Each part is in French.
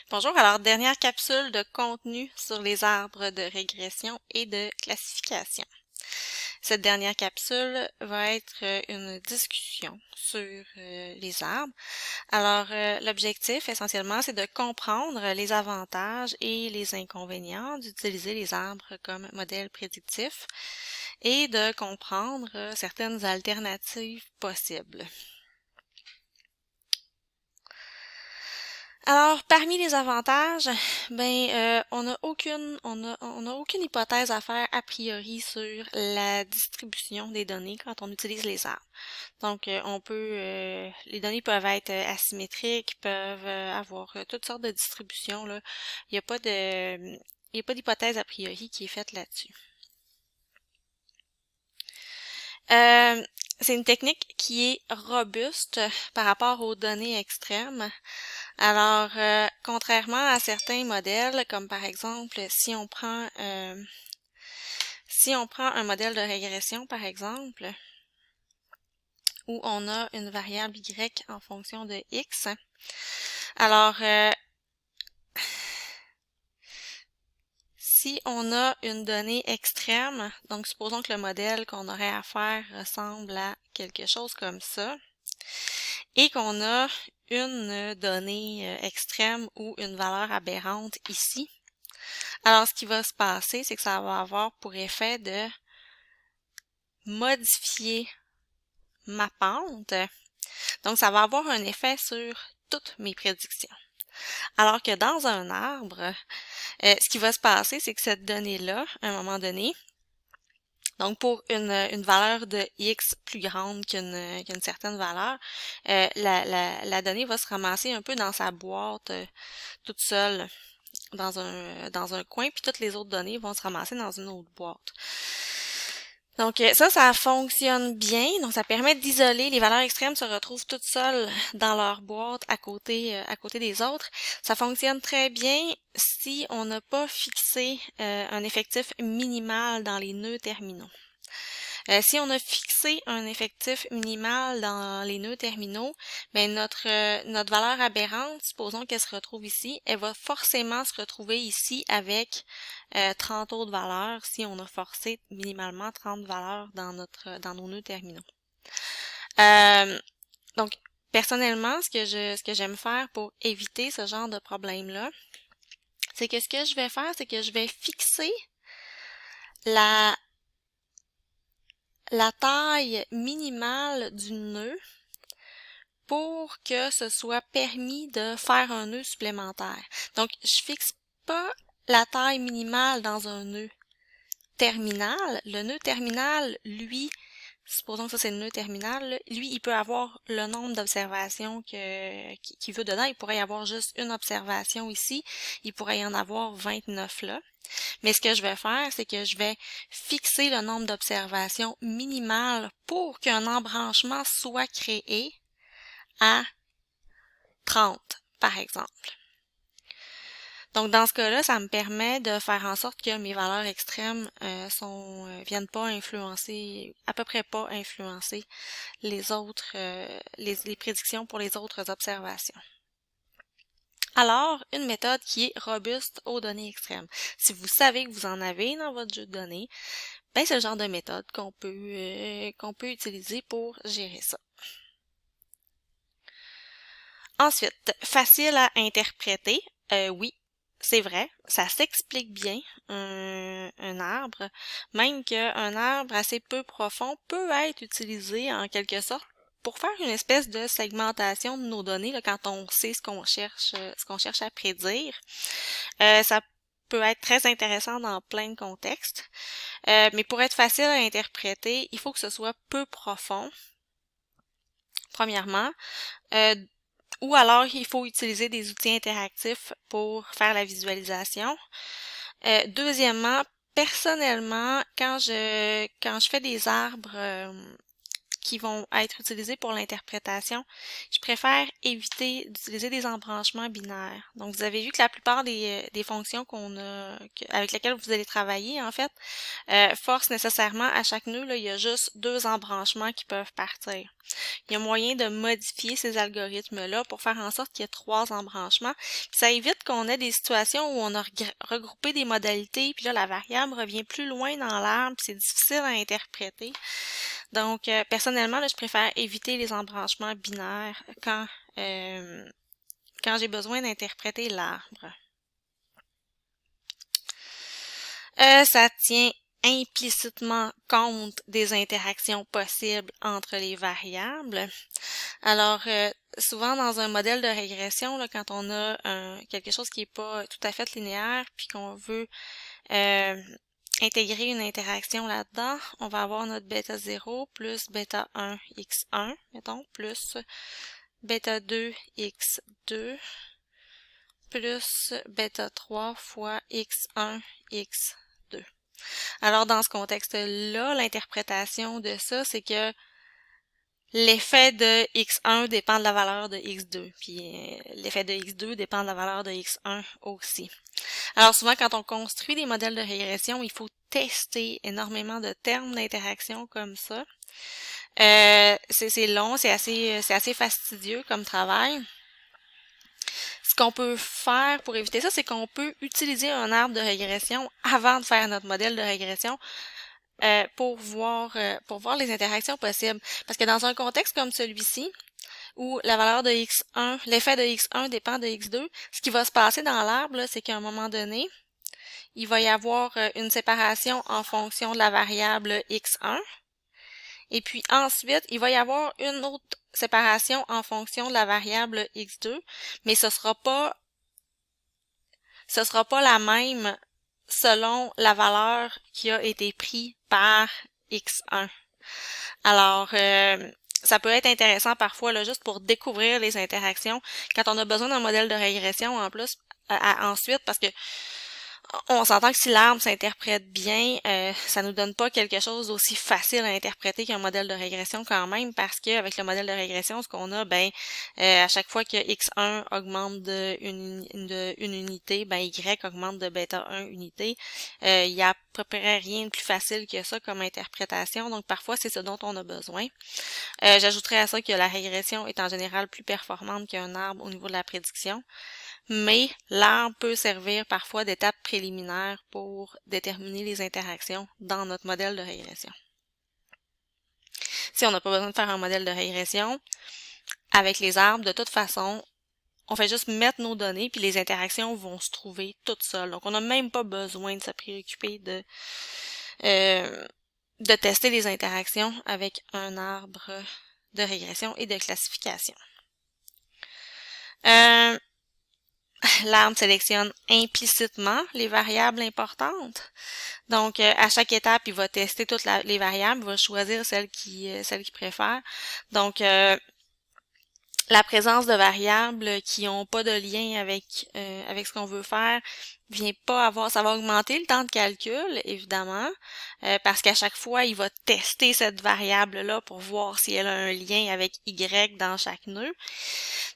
Bonjour, alors dernière capsule de contenu sur les arbres de régression et de classification. Cette dernière capsule va être une discussion sur les arbres. Alors, l'objectif essentiellement, c'est de comprendre les avantages et les inconvénients d'utiliser les arbres comme modèle prédictif et de comprendre certaines alternatives possibles. Alors, parmi les avantages, on n'a aucune hypothèse à faire a priori sur la distribution des données quand on utilise les arbres. Donc, les données peuvent être asymétriques, peuvent avoir toutes sortes de distributions, là. Il n'y a pas de, il n'y a pas d'hypothèse a priori qui est faite là-dessus. C'est une technique qui est robuste par rapport aux données extrêmes. Alors, contrairement à certains modèles, comme par exemple, si on prend un modèle de régression, par exemple, où on a une variable y en fonction de x, alors, si on a une donnée extrême, donc supposons que le modèle qu'on aurait à faire ressemble à quelque chose comme ça, et qu'on a une donnée extrême ou une valeur aberrante ici, alors ce qui va se passer, c'est que ça va avoir pour effet de modifier ma pente. Donc, ça va avoir un effet sur toutes mes prédictions. Alors que dans un arbre, ce qui va se passer, c'est que cette donnée-là, à un moment donné, donc pour une valeur de x plus grande qu'une certaine valeur, la donnée va se ramasser un peu dans sa boîte toute seule dans un coin, puis toutes les autres données vont se ramasser dans une autre boîte. Donc ça fonctionne bien. Donc ça permet d'isoler. Les valeurs extrêmes se retrouvent toutes seules dans leur boîte à côté des autres. Ça fonctionne très bien si on n'a pas fixé un effectif minimal dans les nœuds terminaux. Si on a fixé un effectif minimal dans les nœuds terminaux, ben notre valeur aberrante, supposons qu'elle se retrouve ici, elle va forcément se retrouver ici avec 30 autres valeurs si on a forcé minimalement 30 valeurs dans nos nœuds terminaux. Donc, personnellement, ce que j'aime faire pour éviter ce genre de problème-là, c'est que ce que je vais faire, c'est que je vais fixer la taille minimale du nœud pour que ce soit permis de faire un nœud supplémentaire. Donc, je fixe pas la taille minimale dans un nœud terminal. Le nœud terminal, lui, supposons que ça c'est le nœud terminal, lui, il peut avoir le nombre d'observations qu'il veut dedans. Il pourrait y avoir juste une observation ici. Il pourrait y en avoir 29 là. Mais ce que je vais faire, c'est que je vais fixer le nombre d'observations minimales pour qu'un embranchement soit créé à 30, par exemple. Donc, dans ce cas-là, ça me permet de faire en sorte que mes valeurs extrêmes viennent pas influencer, à peu près pas influencer les autres, les prédictions pour les autres observations. Alors, une méthode qui est robuste aux données extrêmes. Si vous savez que vous en avez dans votre jeu de données, ben c'est le genre de méthode qu'on peut utiliser pour gérer ça. Ensuite, facile à interpréter. Oui, c'est vrai, ça s'explique bien un arbre, même qu'un arbre assez peu profond peut être utilisé en quelque sorte pour faire une espèce de segmentation de nos données là, quand on sait ce qu'on cherche à prédire. Ça peut être très intéressant dans plein de contextes, mais pour être facile à interpréter, il faut que ce soit peu profond, premièrement. Ou alors, il faut utiliser des outils interactifs pour faire la visualisation. Deuxièmement, personnellement, quand je fais des arbres qui vont être utilisés pour l'interprétation, je préfère éviter d'utiliser des embranchements binaires. Donc, vous avez vu que la plupart des fonctions avec lesquelles vous allez travailler, en fait, forcent nécessairement à chaque nœud, là, il y a juste 2 embranchements qui peuvent partir. Il y a moyen de modifier ces algorithmes-là pour faire en sorte qu'il y ait 3 embranchements. Puis ça évite qu'on ait des situations où on a regroupé des modalités, puis là, la variable revient plus loin dans l'arbre, puis c'est difficile à interpréter. Donc, personnellement, là, je préfère éviter les embranchements binaires quand j'ai besoin d'interpréter l'arbre. Ça tient implicitement compte des interactions possibles entre les variables. Alors, souvent dans un modèle de régression, là, quand on a quelque chose qui n'est pas tout à fait linéaire, puis qu'on veut intégrer une interaction là-dedans, on va avoir notre bêta 0 plus bêta 1 x1, mettons, plus bêta 2 x2 plus bêta 3 fois x1 x2. Alors, dans ce contexte-là, l'interprétation de ça, c'est que l'effet de x1 dépend de la valeur de x2, puis l'effet de x2 dépend de la valeur de x1 aussi. Alors souvent, quand on construit des modèles de régression, il faut tester énormément de termes d'interaction comme ça. C'est long, c'est assez fastidieux comme travail. Ce qu'on peut faire pour éviter ça, c'est qu'on peut utiliser un arbre de régression avant de faire notre modèle de régression pour voir les interactions possibles. Parce que dans un contexte comme celui-ci, où la valeur de x1, l'effet de x1 dépend de x2, ce qui va se passer dans l'arbre, c'est qu'à un moment donné, il va y avoir une séparation en fonction de la variable x1. Et puis ensuite, il va y avoir une autre séparation en fonction de la variable x2, mais ce sera pas la même selon la valeur qui a été prise par x1. Alors, ça peut être intéressant parfois, là, juste pour découvrir les interactions, quand on a besoin d'un modèle de régression en plus, ensuite, parce que on s'entend que si l'arbre s'interprète bien, ça nous donne pas quelque chose d'aussi facile à interpréter qu'un modèle de régression quand même, parce qu'avec le modèle de régression, ce qu'on a, à chaque fois que x1 augmente d'une unité, y augmente de bêta 1 unité. Il y a à peu près rien de plus facile que ça comme interprétation, donc parfois c'est ce dont on a besoin. J'ajouterais à ça que la régression est en général plus performante qu'un arbre au niveau de la prédiction. Mais l'arbre peut servir parfois d'étape préliminaire pour déterminer les interactions dans notre modèle de régression. Si on n'a pas besoin de faire un modèle de régression, avec les arbres, de toute façon, on fait juste mettre nos données, puis les interactions vont se trouver toutes seules. Donc, on n'a même pas besoin de se préoccuper de tester les interactions avec un arbre de régression et de classification. L'arbre sélectionne implicitement les variables importantes. Donc, à chaque étape, il va tester toutes les variables, il va choisir celle qu'il préfère. Donc, la présence de variables qui n'ont pas de lien avec ce qu'on veut faire vient pas avoir, ça va augmenter le temps de calcul, évidemment, parce qu'à chaque fois, il va tester cette variable-là pour voir si elle a un lien avec Y dans chaque nœud.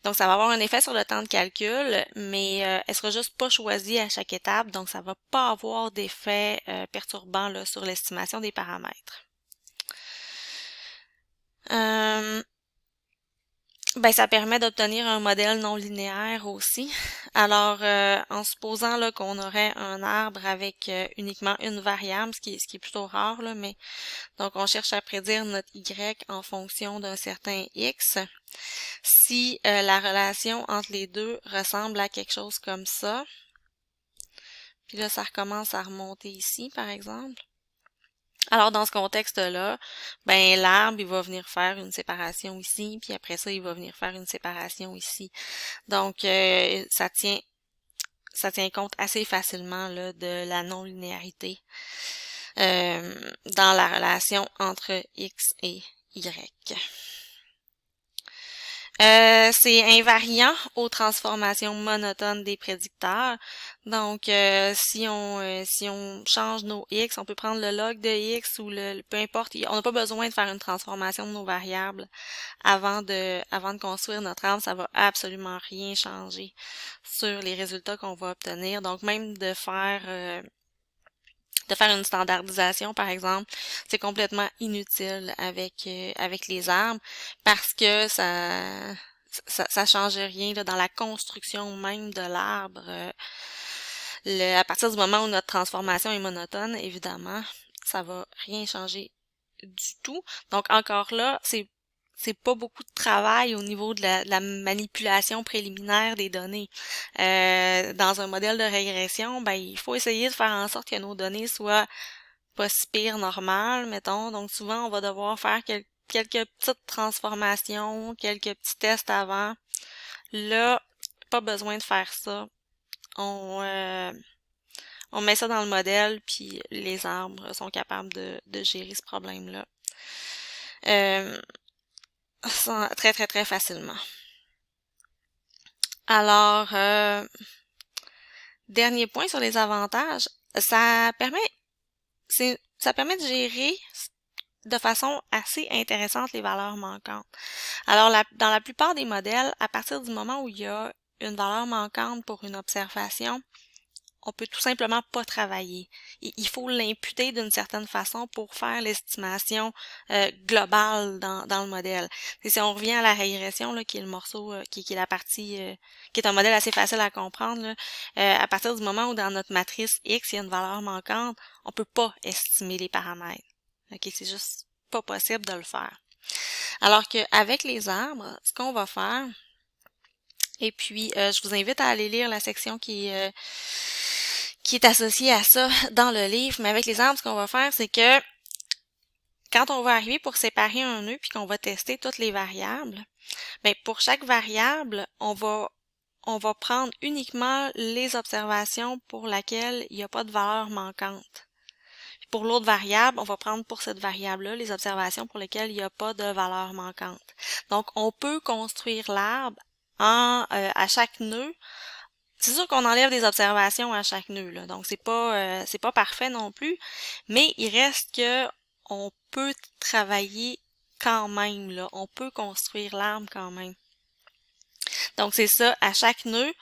Donc, ça va avoir un effet sur le temps de calcul, mais elle sera juste pas choisie à chaque étape, donc ça va pas avoir d'effet perturbant là, sur l'estimation des paramètres. Ça permet d'obtenir un modèle non linéaire aussi. Alors, en supposant là qu'on aurait un arbre avec uniquement une variable, ce qui est plutôt rare, là, mais donc on cherche à prédire notre Y en fonction d'un certain X. Si la relation entre les deux ressemble à quelque chose comme ça, puis là, ça recommence à remonter ici, par exemple. Alors, dans ce contexte-là, l'arbre, il va venir faire une séparation ici, puis après ça, il va venir faire une séparation ici. Donc, ça tient compte assez facilement là, de la non-linéarité dans la relation entre X et Y. C'est invariant aux transformations monotones des prédicteurs. Donc, si on change nos x, on peut prendre le log de x ou peu importe. On n'a pas besoin de faire une transformation de nos variables avant de construire notre arbre. Ça va absolument rien changer sur les résultats qu'on va obtenir. Donc, même de faire une standardisation, par exemple, c'est complètement inutile avec les arbres parce que ça change rien là, dans la construction même de l'arbre. À partir du moment où notre transformation est monotone, évidemment, ça va rien changer du tout. Donc encore là, c'est pas beaucoup de travail au niveau de la manipulation préliminaire des données. Dans un modèle de régression, ben il faut essayer de faire en sorte que nos données soient pas si pire normales, mettons. Donc souvent, on va devoir faire quelques petites transformations, quelques petits tests avant. Là, pas besoin de faire ça. On met ça dans le modèle, puis les arbres sont capables de gérer ce problème-là. Très, très, très facilement. Alors, dernier point sur les avantages, ça permet de gérer de façon assez intéressante les valeurs manquantes. Alors, dans la plupart des modèles, à partir du moment où il y a une valeur manquante pour une observation, on peut tout simplement pas travailler. Il faut l'imputer d'une certaine façon pour faire l'estimation globale dans le modèle. Et si on revient à la régression, là, qui est le morceau, qui est la partie, qui est un modèle assez facile à comprendre, là, à partir du moment où dans notre matrice X, il y a une valeur manquante, on peut pas estimer les paramètres. Okay, c'est juste pas possible de le faire. Alors qu'avec les arbres, ce qu'on va faire, et puis je vous invite à aller lire la section qui est associée à ça dans le livre, mais avec les arbres, ce qu'on va faire, c'est que quand on va arriver pour séparer un nœud puis qu'on va tester toutes les variables, bien, pour chaque variable, on va prendre uniquement les observations pour lesquelles il n'y a pas de valeur manquante. Pour l'autre variable, on va prendre pour cette variable-là les observations pour lesquelles il n'y a pas de valeur manquante. Donc, on peut construire l'arbre à chaque nœud. C'est sûr qu'on enlève des observations à chaque nœud, là. Donc, c'est pas parfait non plus, mais il reste que on peut travailler quand même, là. On peut construire l'arbre quand même. Donc, c'est ça, à chaque nœud,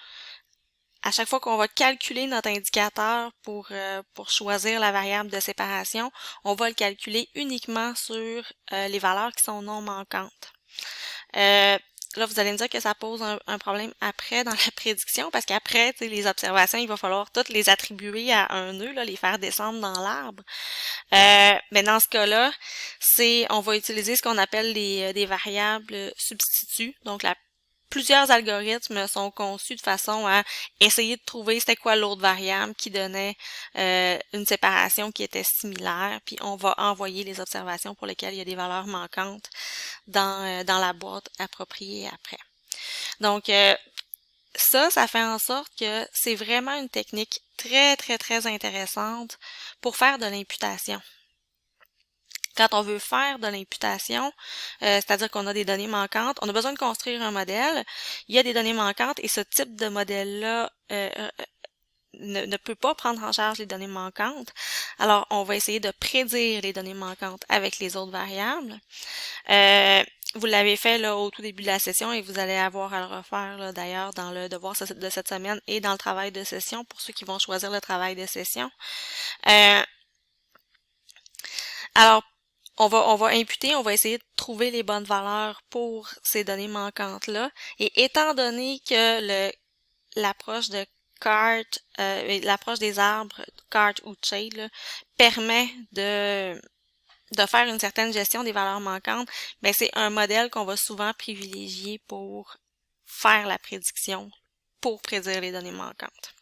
à chaque fois qu'on va calculer notre indicateur pour choisir la variable de séparation, on va le calculer uniquement sur les valeurs qui sont non manquantes. Là, vous allez me dire que ça pose un problème après dans la prédiction, parce qu'après, les observations, il va falloir toutes les attribuer à un nœud, là, les faire descendre dans l'arbre. Mais dans ce cas-là, on va utiliser ce qu'on appelle des variables substituts. Donc, plusieurs algorithmes sont conçus de façon à essayer de trouver c'était quoi l'autre variable qui donnait une séparation qui était similaire, puis on va envoyer les observations pour lesquelles il y a des valeurs manquantes dans la boîte appropriée après. Donc, ça fait en sorte que c'est vraiment une technique très, très, très intéressante pour faire de l'imputation. Quand on veut faire de l'imputation, c'est-à-dire qu'on a des données manquantes, on a besoin de construire un modèle, il y a des données manquantes et ce type de modèle-là ne peut pas prendre en charge les données manquantes. Alors, on va essayer de prédire les données manquantes avec les autres variables. Vous l'avez fait là au tout début de la session et vous allez avoir à le refaire d'ailleurs dans le devoir de cette semaine et dans le travail de session pour ceux qui vont choisir le travail de session. Alors, on va imputer, on va essayer de trouver les bonnes valeurs pour ces données manquantes-là. Et étant donné que l'approche de CART, l'approche des arbres, CART ou Shade, là, permet de faire une certaine gestion des valeurs manquantes, mais c'est un modèle qu'on va souvent privilégier pour faire la prédiction, pour prédire les données manquantes.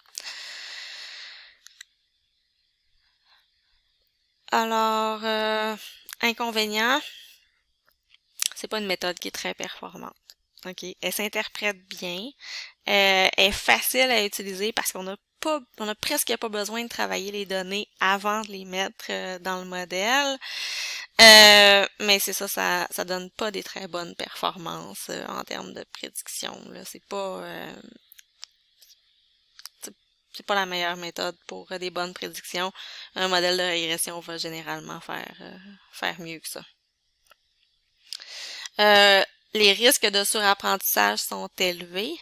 Alors, inconvénient, c'est pas une méthode qui est très performante. OK, elle s'interprète bien, elle est facile à utiliser parce qu'on a presque pas besoin de travailler les données avant de les mettre dans le modèle. Mais c'est ça, ça donne pas des très bonnes performances en termes de prédiction, là. C'est c'est pas la meilleure méthode pour des bonnes prédictions. Un modèle de régression va généralement faire mieux que ça. Euh, les risques de surapprentissage sont élevés,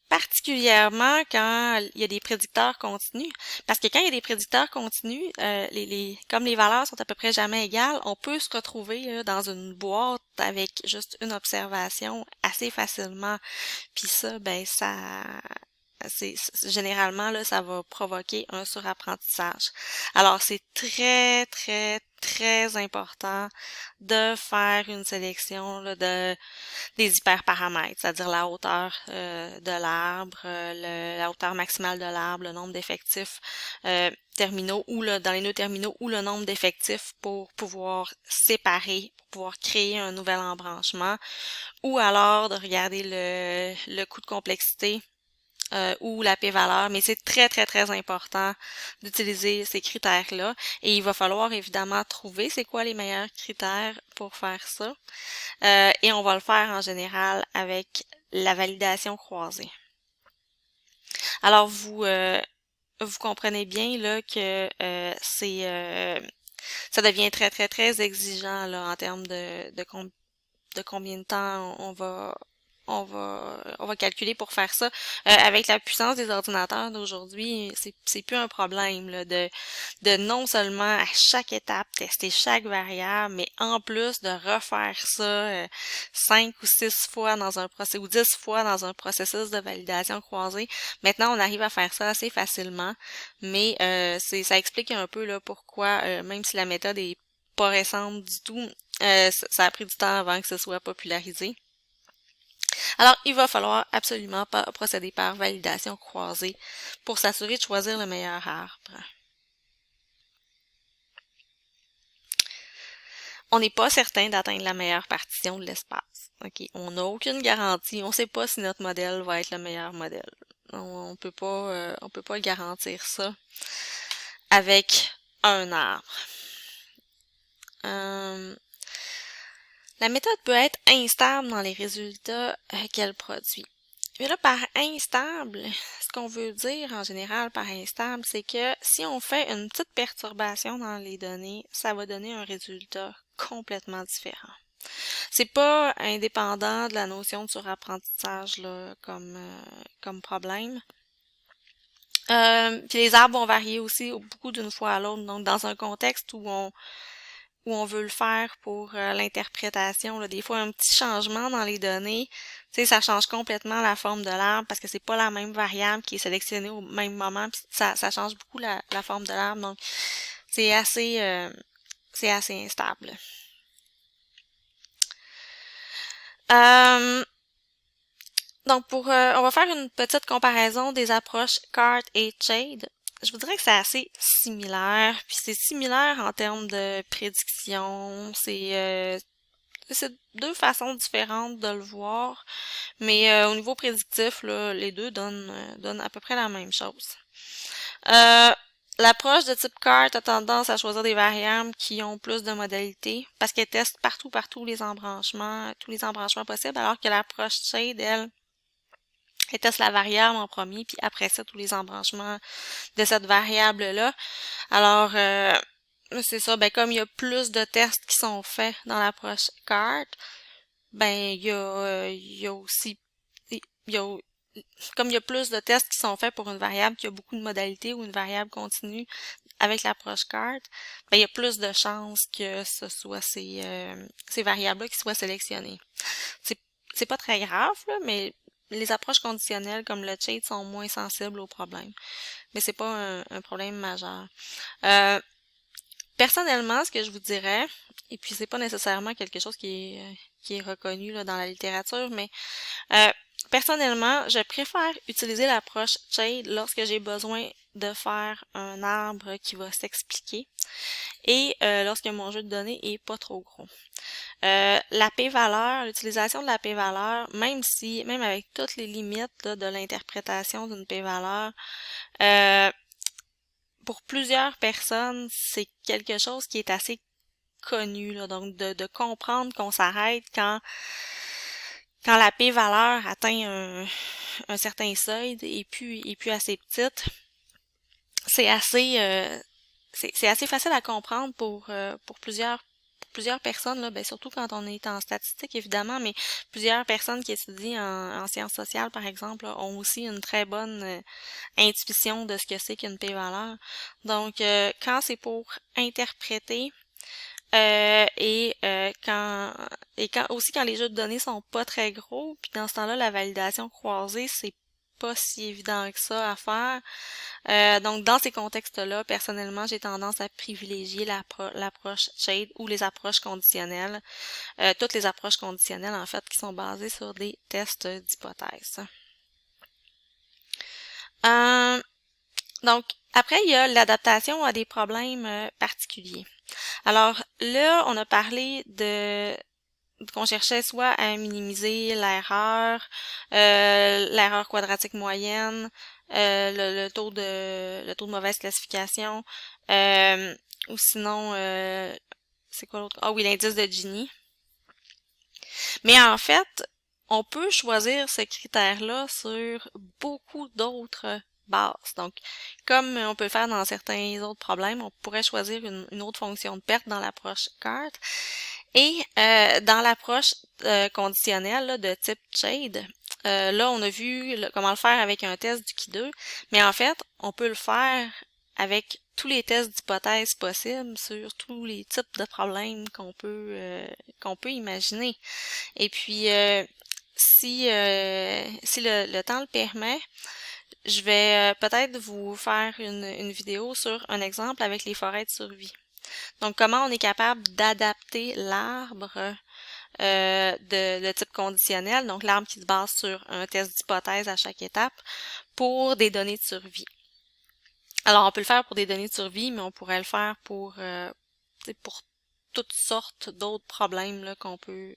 particulièrement quand il y a des prédicteurs continus. Parce que quand il y a des prédicteurs continus, comme les valeurs sont à peu près jamais égales, on peut se retrouver là, dans une boîte avec juste une observation assez facilement. Puis ça, ben généralement là, ça va provoquer un surapprentissage. Alors c'est très très très important de faire une sélection là, des hyperparamètres, c'est-à-dire la hauteur de l'arbre, la hauteur maximale de l'arbre, le nombre d'effectifs terminaux ou dans les nœuds terminaux ou le nombre d'effectifs pour pouvoir séparer, pour pouvoir créer un nouvel embranchement, ou alors de regarder le coût de complexité ou la p-valeur, mais c'est très, très, très important d'utiliser ces critères-là. Et il va falloir évidemment trouver c'est quoi les meilleurs critères pour faire ça. Et on va le faire en général avec la validation croisée. Alors vous comprenez bien là que ça devient très, très, très exigeant là, en termes de combien de temps on va calculer pour faire ça. Avec la puissance des ordinateurs d'aujourd'hui, c'est plus un problème là, de non seulement à chaque étape tester chaque variable, mais en plus de refaire ça 5 ou 6 fois dans un processus ou 10 fois dans un processus de validation croisée. Maintenant, on arrive à faire ça assez facilement, mais ça explique un peu là pourquoi, même si la méthode est pas récente du tout, ça a pris du temps avant que ce soit popularisé. Alors, il va falloir absolument procéder par validation croisée pour s'assurer de choisir le meilleur arbre. On n'est pas certain d'atteindre la meilleure partition de l'espace. OK, on n'a aucune garantie, on ne sait pas si notre modèle va être le meilleur modèle. On peut pas garantir ça avec un arbre. La méthode peut être instable dans les résultats qu'elle produit. Mais là, par instable, ce qu'on veut dire en général par instable, c'est que si on fait une petite perturbation dans les données, ça va donner un résultat complètement différent. C'est pas indépendant de la notion de surapprentissage là, comme problème. Puis les arbres vont varier aussi beaucoup d'une fois à l'autre. Donc, dans un contexte où on veut le faire pour l'interprétation, là, des fois un petit changement dans les données, tu sais, ça change complètement la forme de l'arbre parce que c'est pas la même variable qui est sélectionnée au même moment, puis ça change beaucoup la forme de l'arbre. Donc, c'est assez instable. Donc, on va faire une petite comparaison des approches CART et SHADE. Je vous dirais que c'est assez similaire, puis c'est similaire en termes de prédiction. C'est deux façons différentes de le voir, mais au niveau prédictif, là, les deux donnent à peu près la même chose. L'approche de type CART a tendance à choisir des variables qui ont plus de modalités parce qu'elle teste partout tous les embranchements possibles, alors que l'approche SHADE, elle teste la variable en premier, puis après ça, tous les embranchements de cette variable-là. Alors, c'est ça, ben comme il y a plus de tests qui sont faits dans l'approche CART, ben il y a aussi comme il y a plus de tests qui sont faits pour une variable qui a beaucoup de modalités ou une variable continue avec l'approche CART, ben il y a plus de chances que ce soit ces variables-là qui soient sélectionnées. C'est pas très grave, là, mais les approches conditionnelles comme le SHADE sont moins sensibles aux problèmes. Mais c'est pas un problème majeur. Personnellement, ce que je vous dirais, et puis c'est pas nécessairement quelque chose qui est reconnu là, dans la littérature, mais personnellement, je préfère utiliser l'approche SHADE lorsque j'ai besoin de faire un arbre qui va s'expliquer et lorsque mon jeu de données est pas trop gros. La p-valeur, l'utilisation de la p-valeur, même avec toutes les limites là, de l'interprétation d'une p-valeur, pour plusieurs personnes, c'est quelque chose qui est assez connu, là, donc de comprendre qu'on s'arrête quand la p-valeur atteint un certain seuil et puis assez petite. C'est assez facile à comprendre pour plusieurs personnes, là, ben surtout quand on est en statistique, évidemment, mais plusieurs personnes qui étudient en sciences sociales, par exemple, là, ont aussi une très bonne intuition de ce que c'est qu'une p-valeur. Donc, quand c'est pour interpréter quand les jeux de données sont pas très gros, puis dans ce temps-là, la validation croisée, c'est pas si évident que ça à faire. Donc, dans ces contextes-là, personnellement, j'ai tendance à privilégier l'approche shade ou les approches conditionnelles. Toutes les approches conditionnelles, en fait, qui sont basées sur des tests d'hypothèses. Donc, après, il y a l'adaptation à des problèmes particuliers. Alors là, on a parlé qu'on cherchait soit à minimiser l'erreur quadratique moyenne, le taux de mauvaise classification, ou sinon c'est quoi l'autre? Ah oui, l'indice de Gini. Mais en fait, on peut choisir ce critère-là sur beaucoup d'autres bases. Donc, comme on peut le faire dans certains autres problèmes, on pourrait choisir une autre fonction de perte dans l'approche CART. Et dans l'approche conditionnelle là, de type shade, là, on a vu comment le faire avec un test du Q2, mais en fait, on peut le faire avec tous les tests d'hypothèses possibles sur tous les types de problèmes qu'on peut imaginer. Et puis, si le temps le permet, je vais peut-être vous faire une vidéo sur un exemple avec les forêts de survie. Donc, comment on est capable d'adapter l'arbre de type conditionnel, donc l'arbre qui se base sur un test d'hypothèse à chaque étape, pour des données de survie. Alors, on peut le faire pour des données de survie, mais on pourrait le faire pour toutes sortes d'autres problèmes là, qu'on peut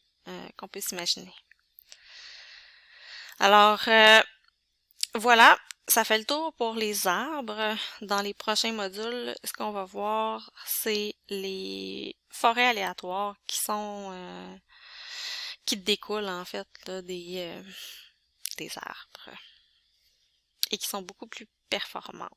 s'imaginer. Alors, voilà, ça fait le tour pour les arbres. Dans les prochains modules, ce qu'on va voir, c'est les forêts aléatoires qui découlent en fait là, des arbres et qui sont beaucoup plus performantes.